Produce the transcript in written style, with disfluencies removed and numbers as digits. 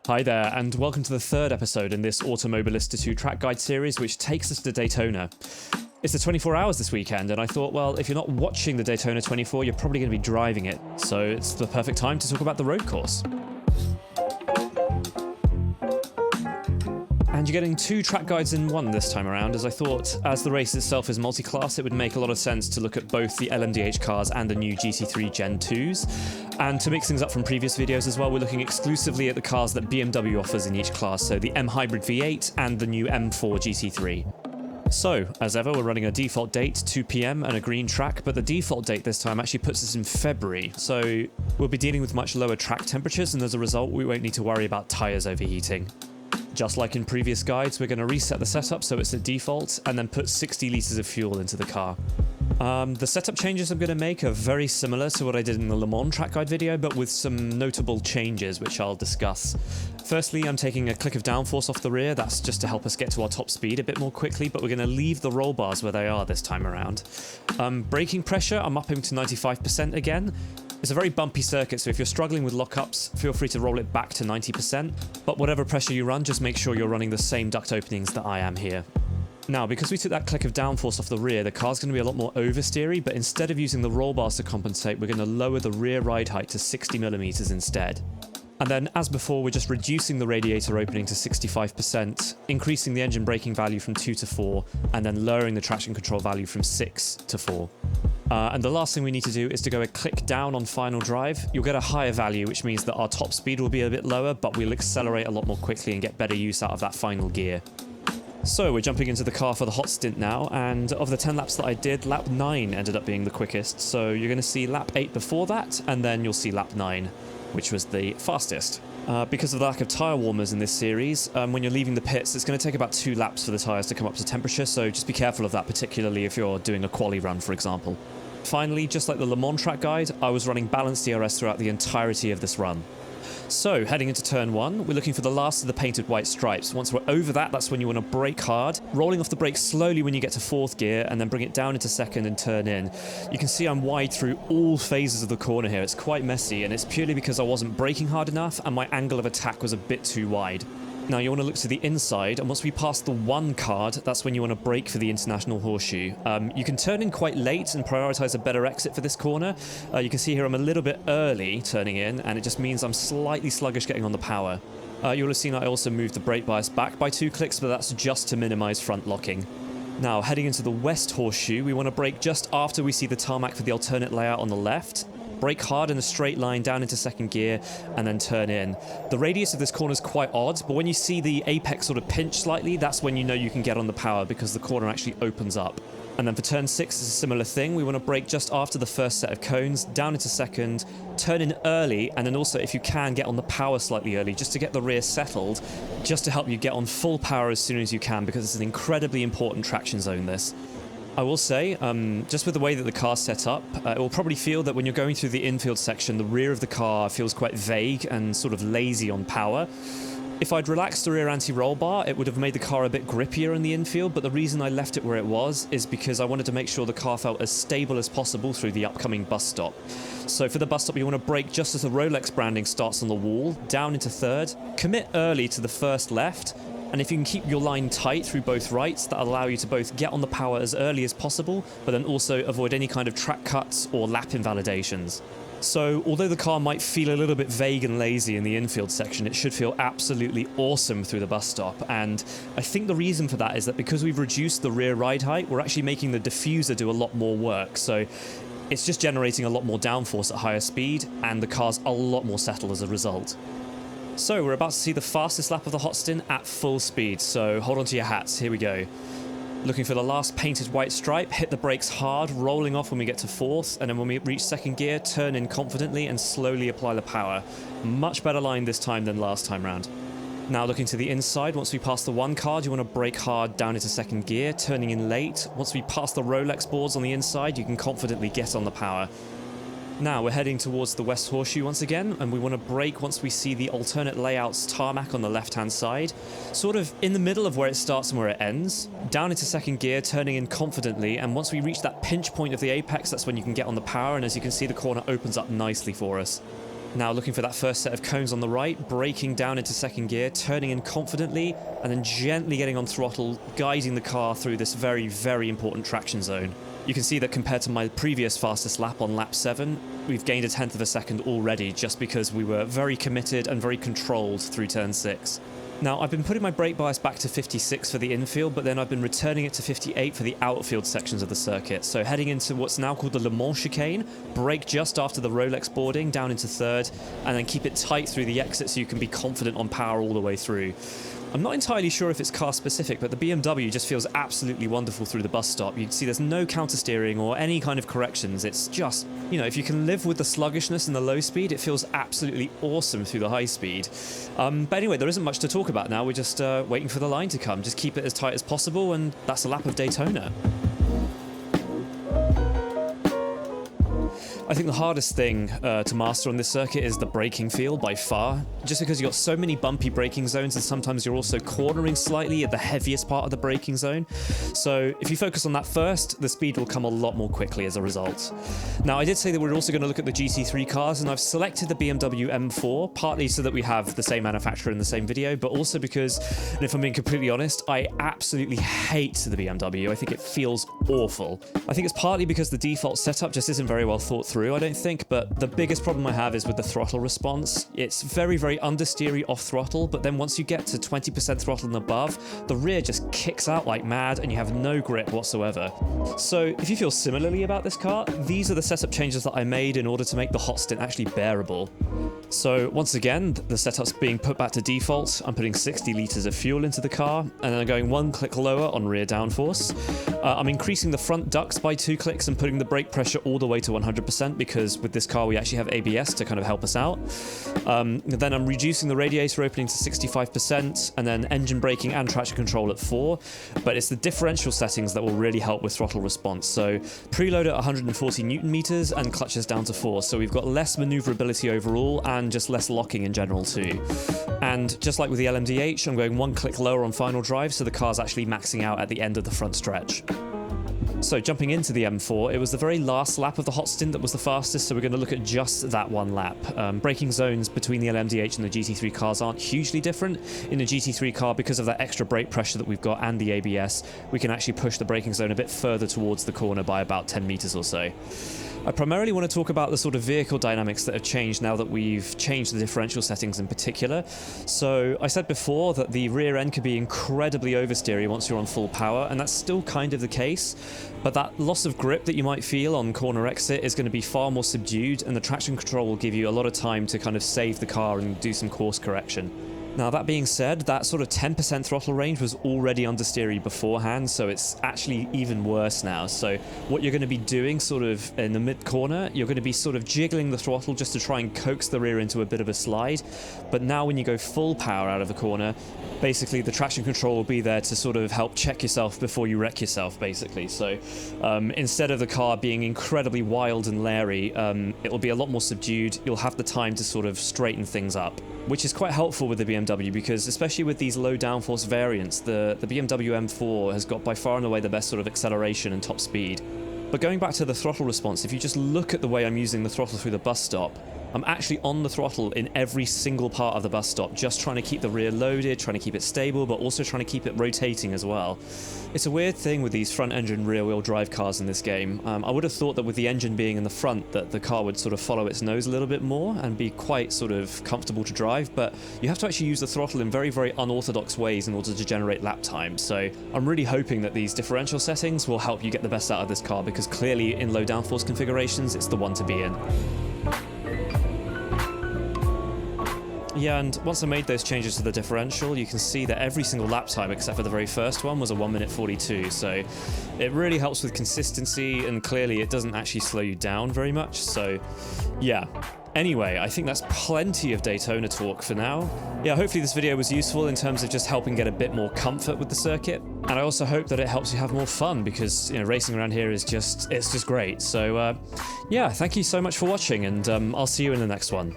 Hi there, and welcome to the third episode in this Automobilista 2 track guide series, which takes us to Daytona. It's the 24 hours this weekend, and I thought, well, if you're not watching the Daytona 24, you're probably going to be driving it, so it's the perfect time to talk about the road course. And you're getting two track guides in one this time around, as I thought, as the race itself is multi-class, it would make a lot of sense to look at both the LMDh cars and the new GT3 Gen 2s. And to mix things up from previous videos as well, we're looking exclusively at the cars that BMW offers in each class, so the M Hybrid V8 and the new M4 GT3. So, as ever, we're running a default date, 2 PM, and a green track, but the default date this time actually puts us in February, so we'll be dealing with much lower track temperatures, and as a result, we won't need to worry about tyres overheating. Just like in previous guides, we're going to reset the setup so it's at default, and then put 60 litres of fuel into the car. The setup changes I'm going to make are very similar to what I did in the Le Mans track guide video, but with some notable changes, which I'll discuss. Firstly, I'm taking a click of downforce off the rear. That's just to help us get to our top speed a bit more quickly, but we're going to leave the roll bars where they are this time around. Braking pressure, I'm upping to 95% again. It's a very bumpy circuit, so if you're struggling with lockups, feel free to roll it back to 90%, but whatever pressure you run, just make sure you're running the same duct openings that I am here. Now, because we took that click of downforce off the rear, the car's going to be a lot more oversteery, but instead of using the roll bars to compensate, we're going to lower the rear ride height to 60mm instead. And then, as before, we're just reducing the radiator opening to 65%, increasing the engine braking value from 2 to 4, and then lowering the traction control value from 6 to 4. And the last thing we need to do is to go a click down on final drive. You'll get a higher value, which means that our top speed will be a bit lower, but we'll accelerate a lot more quickly and get better use out of that final gear. So we're jumping into the car for the hot stint now, and of the 10 laps that I did, lap 9 ended up being the quickest. So you're going to see lap 8 before that, and then you'll see lap 9, which was the fastest. Because of the lack of tyre warmers in this series, when you're leaving the pits, it's going to take about 2 laps for the tyres to come up to temperature, so just be careful of that, particularly if you're doing a quali run, for example. Finally, just like the Le Mans track guide, I was running balanced DRS throughout the entirety of this run. So, heading into turn 1, we're looking for the last of the painted white stripes. Once we're over that, that's when you want to brake hard, rolling off the brakes slowly when you get to 4th gear, and then bring it down into 2nd and turn in. You can see I'm wide through all phases of the corner here. It's quite messy, and it's purely because I wasn't braking hard enough, and my angle of attack was a bit too wide. Now you want to look to the inside, and once we pass the 1 card, that's when you want to brake for the International Horseshoe. You can turn in quite late and prioritize a better exit for this corner. You can see here I'm a little bit early turning in, and it just means I'm slightly sluggish getting on the power. You'll have seen I also moved the brake bias back by 2 clicks, but that's just to minimize front locking. Now, heading into the West Horseshoe, we want to brake just after we see the tarmac for the alternate layout on the left. Brake hard in a straight line down into 2nd gear, and then turn in. The radius of this corner is quite odd, but when you see the apex sort of pinch slightly, that's when you know you can get on the power, because the corner actually opens up. And then for turn 6, it's a similar thing. We want to brake just after the first set of cones, down into 2nd, turn in early, and then also, if you can, get on the power slightly early, just to get the rear settled, just to help you get on full power as soon as you can, because it's an incredibly important traction zone, this. I will say, just with the way that the car's set up, it will probably feel that when you're going through the infield section, the rear of the car feels quite vague and sort of lazy on power. If I'd relaxed the rear anti-roll bar, it would have made the car a bit grippier in the infield, but the reason I left it where it was is because I wanted to make sure the car felt as stable as possible through the upcoming bus stop. So for the bus stop, you want to brake just as the Rolex branding starts on the wall, down into 3rd, commit early to the first left, and if you can keep your line tight through both rights, that'll allow you to both get on the power as early as possible, but then also avoid any kind of track cuts or lap invalidations. So, although the car might feel a little bit vague and lazy in the infield section, it should feel absolutely awesome through the bus stop, and I think the reason for that is that because we've reduced the rear ride height, we're actually making the diffuser do a lot more work, so it's just generating a lot more downforce at higher speed, and the car's a lot more settled as a result. So we're about to see the fastest lap of the hot stint at full speed, so hold on to your hats, here we go. Looking for the last painted white stripe, hit the brakes hard, rolling off when we get to 4th, and then when we reach 2nd gear, turn in confidently and slowly apply the power. Much better line this time than last time round. Now looking to the inside, once we pass the 1 card, you want to brake hard down into 2nd gear, turning in late. Once we pass the Rolex boards on the inside, you can confidently get on the power. Now we're heading towards the West Horseshoe once again, and we want to brake once we see the alternate layouts tarmac on the left-hand side, sort of in the middle of where it starts and where it ends, down into 2nd gear, turning in confidently, and once we reach that pinch point of the apex, that's when you can get on the power, and as you can see, the corner opens up nicely for us. Now looking for that first set of cones on the right, braking down into second gear, turning in confidently, and then gently getting on throttle, guiding the car through this very, very important traction zone. You can see that compared to my previous fastest lap on lap 7, we've gained a tenth of a second already just because we were very committed and very controlled through turn 6. Now, I've been putting my brake bias back to 56 for the infield, but then I've been returning it to 58 for the outfield sections of the circuit. So heading into what's now called the Le Mans chicane, brake just after the Rolex boarding down into third, and then keep it tight through the exit so you can be confident on power all the way through. I'm not entirely sure if it's car specific, but the BMW just feels absolutely wonderful through the bus stop. You can see there's no counter steering or any kind of corrections. It's just, you know, if you can live with the sluggishness and the low speed, it feels absolutely awesome through the high speed. But anyway, there isn't much to talk about now. We're just waiting for the line to come. Just keep it as tight as possible, and that's a lap of Daytona. I think the hardest thing to master on this circuit is the braking feel by far, just because you've got so many bumpy braking zones and sometimes you're also cornering slightly at the heaviest part of the braking zone. So if you focus on that first, the speed will come a lot more quickly as a result. Now, I did say that we're also going to look at the GT3 cars, and I've selected the BMW M4, partly so that we have the same manufacturer in the same video, but also because, and if I'm being completely honest, I absolutely hate the BMW. I think it feels awful. I think it's partly because the default setup just isn't very well thought through, I don't think, but the biggest problem I have is with the throttle response. It's very, very understeery off throttle, but then once you get to 20% throttle and above, the rear just kicks out like mad and you have no grip whatsoever. So if you feel similarly about this car, these are the setup changes that I made in order to make the hot stint actually bearable. So once again, the setup's being put back to default. I'm putting 60 litres of fuel into the car, and then I'm going one click lower on rear downforce. I'm increasing the front ducts by 2 clicks and putting the brake pressure all the way to 100%, because with this car we actually have ABS to kind of help us out. Then I'm reducing the radiator opening to 65%, and then engine braking and traction control at 4, but it's the differential settings that will really help with throttle response. So preload at 140 Newton meters and clutches down to 4, so we've got less maneuverability overall and just less locking in general too. And just like with the LMDh, I'm going one click lower on final drive, so the car's actually maxing out at the end of the front stretch. So jumping into the M4, it was the very last lap of the hot stint that was the fastest, so we're going to look at just that one lap. Braking zones between the LMDh and the GT3 cars aren't hugely different. In the GT3 car, because of that extra brake pressure that we've got and the ABS, we can actually push the braking zone a bit further towards the corner by about 10 meters or so. I primarily want to talk about the sort of vehicle dynamics that have changed now that we've changed the differential settings in particular. So I said before that the rear end could be incredibly oversteery once you're on full power, and that's still kind of the case, but that loss of grip that you might feel on corner exit is going to be far more subdued, and the traction control will give you a lot of time to kind of save the car and do some course correction. Now, that being said, that sort of 10% throttle range was already understeery beforehand, so it's actually even worse now. So what you're going to be doing sort of in the mid-corner, you're going to be sort of jiggling the throttle just to try and coax the rear into a bit of a slide. But now when you go full power out of the corner, basically the traction control will be there to sort of help check yourself before you wreck yourself, basically. So instead of the car being incredibly wild and leery, it will be a lot more subdued. You'll have the time to sort of straighten things up, which is quite helpful with the BMW, because especially with these low downforce variants, the BMW M4 has got by far and away the best sort of acceleration and top speed. But going back to the throttle response, if you just look at the way I'm using the throttle through the bus stop, I'm actually on the throttle in every single part of the bus stop, just trying to keep the rear loaded, trying to keep it stable, but also trying to keep it rotating as well. It's a weird thing with these front-engine rear-wheel drive cars in this game. I would have thought that with the engine being in the front, that the car would sort of follow its nose a little bit more and be quite sort of comfortable to drive, but you have to actually use the throttle in very, very unorthodox ways in order to generate lap time. So I'm really hoping that these differential settings will help you get the best out of this car, because clearly in low downforce configurations, it's the one to be in. Yeah, and once I made those changes to the differential, you can see that every single lap time, except for the very first one, was a 1:42. So it really helps with consistency, and clearly it doesn't actually slow you down very much. So yeah. Anyway, I think that's plenty of Daytona talk for now. Yeah, hopefully this video was useful in terms of just helping get a bit more comfort with the circuit. And I also hope that it helps you have more fun, because, you know, racing around here is just, it's just great. So yeah, thank you so much for watching, and I'll see you in the next one.